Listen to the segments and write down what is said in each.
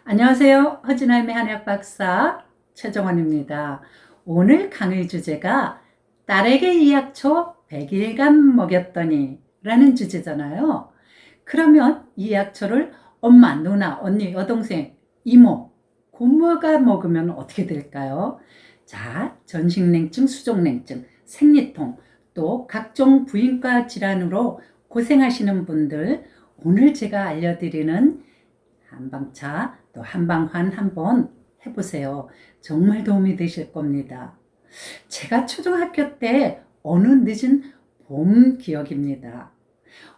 안녕하세요. 허진할매 한약 박사 최정원입니다. 오늘 강의 주제가 딸에게 이 약초 100일간 먹였더니 라는 주제잖아요. 그러면 이 약초를 엄마, 누나, 언니, 여동생, 이모, 고모가 먹으면 어떻게 될까요? 자, 전신냉증, 수족냉증, 생리통, 또 각종 부인과 질환으로 고생하시는 분들, 오늘 제가 알려드리는 한방차 또 한방환 한번 해보세요. 정말 도움이 되실 겁니다. 제가 초등학교 때 어느 늦은 봄 기억입니다.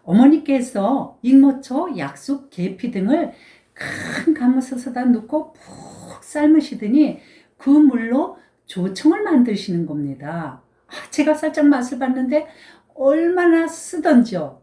어머니께서 익모초, 약숙, 계피 등을 큰 가마솥에다 넣고 푹 삶으시더니 그 물로 조청을 만드시는 겁니다. 제가 살짝 맛을 봤는데 얼마나 쓰던지요.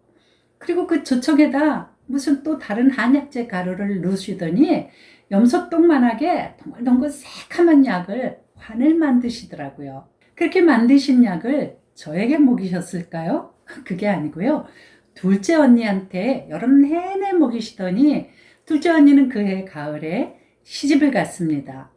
그리고 그 조청에다 무슨 또 다른 한약재 가루를 넣으시더니 염소똥만하게 동글동글 새카만 약을 환을 만드시더라고요. 그렇게 만드신 약을 저에게 먹이셨을까요? 그게 아니고요. 둘째 언니한테 여름 내내 먹이시더니 둘째 언니는 그해 가을에 시집을 갔습니다.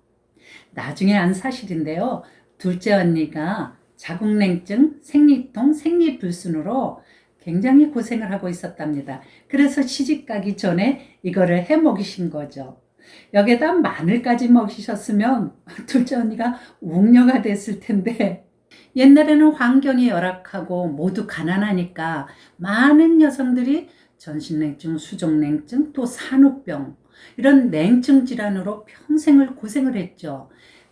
나중에 안 사실인데요. 둘째 언니가 자궁냉증, 생리통, 생리불순으로 굉장히 고생을 하고 있었답니다. 그래서 시집 가기 전에 이거를 해 먹이신 거죠. 여기에다 마늘까지 먹이셨으면 둘째 언니가 웅녀가 됐을 텐데, 옛날에는 환경이 열악하고 모두 가난하니까 많은 여성들이 전신냉증, 수족냉증, 또 산후병 이런 냉증 질환으로 평생을 고생을 했죠.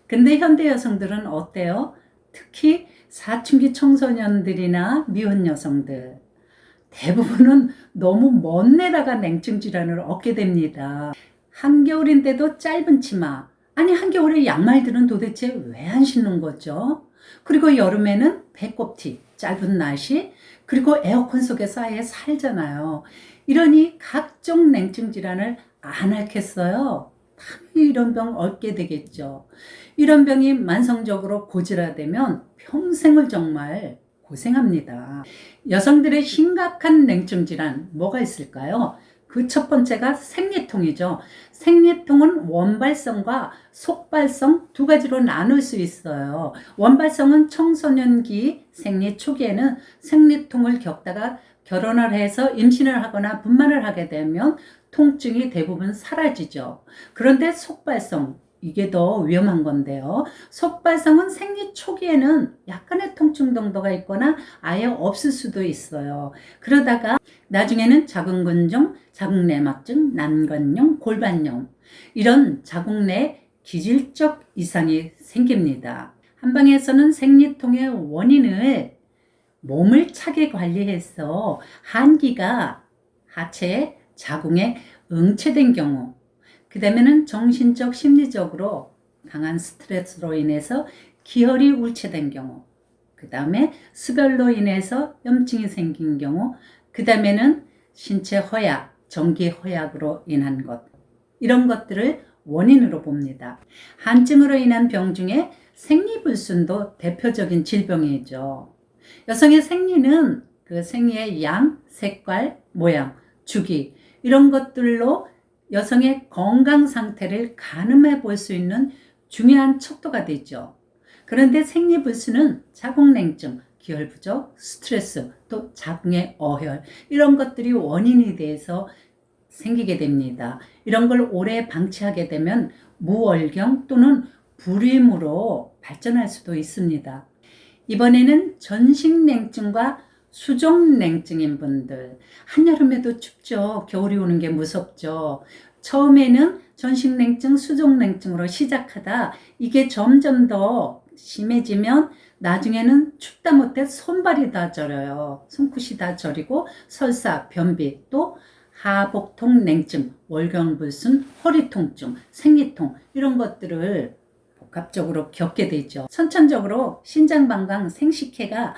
근데 현대 여성들은 어때요? 특히 사춘기 청소년들이나 미혼 여성들 대부분은 너무 먼 데다가 냉증 질환을 얻게 됩니다. 한겨울인데도 짧은 치마, 아니 한겨울에 양말들은 도대체 왜 안 신는 거죠? 그리고 여름에는 배꼽티, 짧은 나시, 그리고 에어컨 속에서 아예 살잖아요. 이러니 각종 냉증 질환을 안 앓겠어요? 당연히 이런 병 얻게 되겠죠. 이런 병이 만성적으로 고질화되면 평생을 정말 고생합니다. 여성들의 심각한 냉증 질환 뭐가 있을까요? 그 첫 번째가 생리통이죠. 생리통은 원발성과 속발성 두 가지로 나눌 수 있어요. 원발성은 청소년기 생리 초기에는 생리통을 겪다가 결혼을 해서 임신을 하거나 분만을 하게 되면 통증이 대부분 사라지죠. 그런데 속발성, 이게 더 위험한 건데요. 속발성은 생리 초기에는 약간의 통증 정도가 있거나 아예 없을 수도 있어요. 그러다가 나중에는 자궁근종, 자궁내막증, 난관염, 골반염 이런 자궁 내 기질적 이상이 생깁니다. 한방에서는 생리통의 원인을 몸을 차게 관리해서 한기가 하체, 자궁에 응체된 경우, 그 다음에는 정신적, 심리적으로 강한 스트레스로 인해서 기혈이 울체된 경우, 그 다음에 수별로 인해서 염증이 생긴 경우, 그 다음에는 신체 허약, 전기 허약으로 인한 것, 이런 것들을 원인으로 봅니다. 한증으로 인한 병 중에 생리불순도 대표적인 질병이죠. 여성의 생리는 그 생리의 양, 색깔, 모양, 주기 이런 것들로 여성의 건강 상태를 가늠해 볼 수 있는 중요한 척도가 되죠. 그런데 생리불순은 자궁냉증, 기혈부족, 스트레스, 또 자궁의 어혈 이런 것들이 원인이 돼서 생기게 됩니다. 이런 걸 오래 방치하게 되면 무월경 또는 불임으로 발전할 수도 있습니다. 이번에는 전신냉증과 수족냉증인 분들, 한여름에도 춥죠. 겨울이 오는 게 무섭죠. 처음에는 전신냉증, 수족냉증으로 시작하다 이게 점점 더 심해지면 나중에는 춥다 못해 손발이 다 저려요. 손끝이 다 저리고 설사, 변비, 또 하복통 냉증, 월경불순, 허리 통증, 생리통 이런 것들을 복합적으로 겪게 되죠. 선천적으로 신장방광 생식회가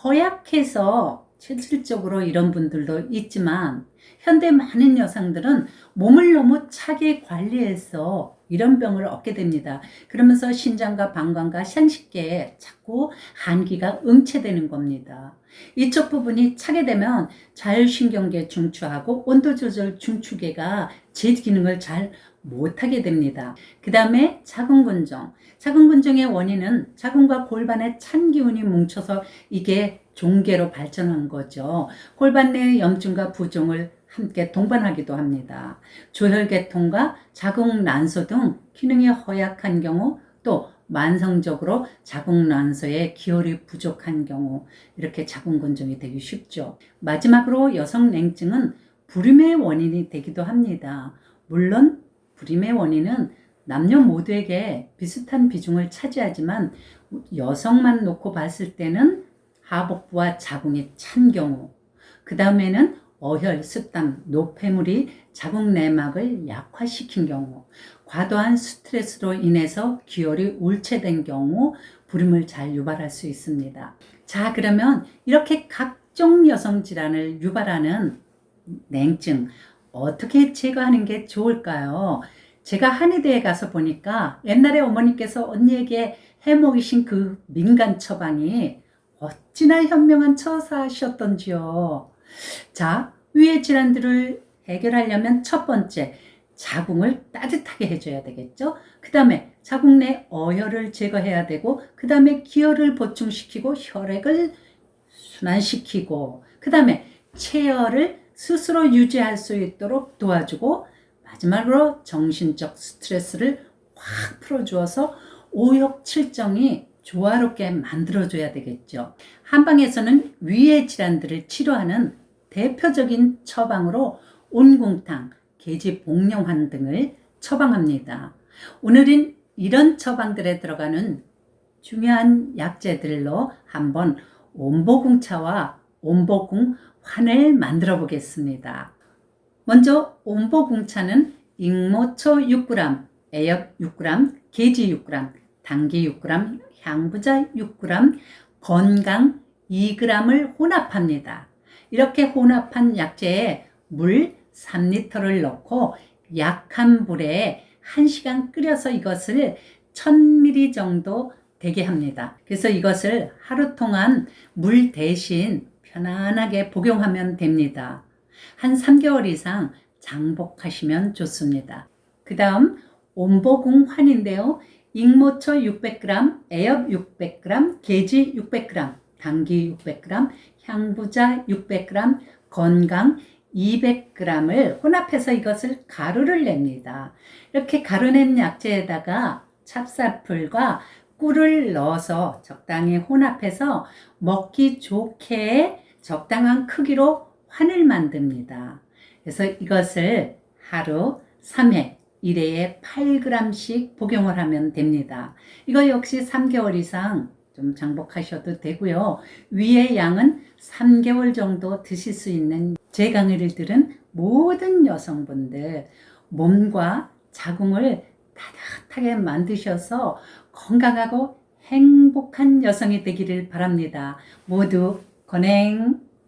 허약해서 실질적으로 이런 분들도 있지만 현대 많은 여성들은 몸을 너무 차게 관리해서 이런 병을 얻게 됩니다. 그러면서 신장과 방광과 생식계에 자꾸 한기가 응체되는 겁니다. 이쪽 부분이 차게 되면 자율신경계 중추하고 온도조절 중추계가 제 기능을 잘 못하게 됩니다. 그 다음에 자궁근종. 자궁근종의 원인은 자궁과 골반에 찬 기운이 뭉쳐서 이게 종괴로 발전한 거죠. 골반 내 염증과 부종을 함께 동반하기도 합니다. 조혈계통과 자궁난소 등 기능이 허약한 경우, 또 만성적으로 자궁난소에 기혈이 부족한 경우, 이렇게 자궁근종이 되기 쉽죠. 마지막으로 여성냉증은 불임의 원인이 되기도 합니다. 물론 불임의 원인은 남녀 모두에게 비슷한 비중을 차지하지만 여성만 놓고 봤을 때는 하복부와 자궁이 찬 경우, 그 다음에는 어혈, 습담, 노폐물이 자궁 내막을 약화시킨 경우, 과도한 스트레스로 인해서 기혈이 울체된 경우 불임을 잘 유발할 수 있습니다. 자, 그러면 이렇게 각종 여성 질환을 유발하는 냉증 어떻게 제거하는 게 좋을까요? 제가 한의대에 가서 보니까 옛날에 어머니께서 언니에게 해먹이신 그 민간 처방이 어찌나 현명한 처사셨던지요. 자, 위의 질환들을 해결하려면 첫 번째, 자궁을 따뜻하게 해줘야 되겠죠. 그 다음에 자궁 내 어혈을 제거해야 되고, 그 다음에 기혈을 보충시키고 혈액을 순환시키고, 그 다음에 체열을 스스로 유지할 수 있도록 도와주고, 마지막으로 정신적 스트레스를 확 풀어주어서 오욕칠정이 조화롭게 만들어줘야 되겠죠. 한방에서는 위의 질환들을 치료하는 대표적인 처방으로 온궁탕, 계지복령환 등을 처방합니다. 오늘은 이런 처방들에 들어가는 중요한 약재들로 한번 온보궁차와 온보궁환을 만들어 보겠습니다. 먼저 온보궁차는 익모초 6g, 애엽 6g, 계지 6g, 당기 6g, 향부자 6g, 건강 2g을 혼합합니다. 이렇게 혼합한 약재에 물 3리터를 넣고 약한 불에 1시간 끓여서 이것을 1000ml 정도 되게 합니다. 그래서 이것을 하루 동안 물 대신 편안하게 복용하면 됩니다. 한 3개월 이상 장복하시면 좋습니다. 그 다음 온보궁환인데요. 익모초 600g, 애엽 600g, 계지 600g, 당기 600g, 향부자 600g, 건강 200g을 혼합해서 이것을 가루를 냅니다. 이렇게 가루낸 약재에다가 찹쌀풀과 꿀을 넣어서 적당히 혼합해서 먹기 좋게 적당한 크기로 환을 만듭니다. 그래서 이것을 하루 3회 1회에 8g씩 복용을 하면 됩니다. 이거 역시 3개월 이상 좀 장복하셔도 되고요. 위의 양은 3개월 정도 드실 수 있는 제 강의를 들은 모든 여성분들 몸과 자궁을 따뜻하게 만드셔서 건강하고 행복한 여성이 되기를 바랍니다. 모두 건행!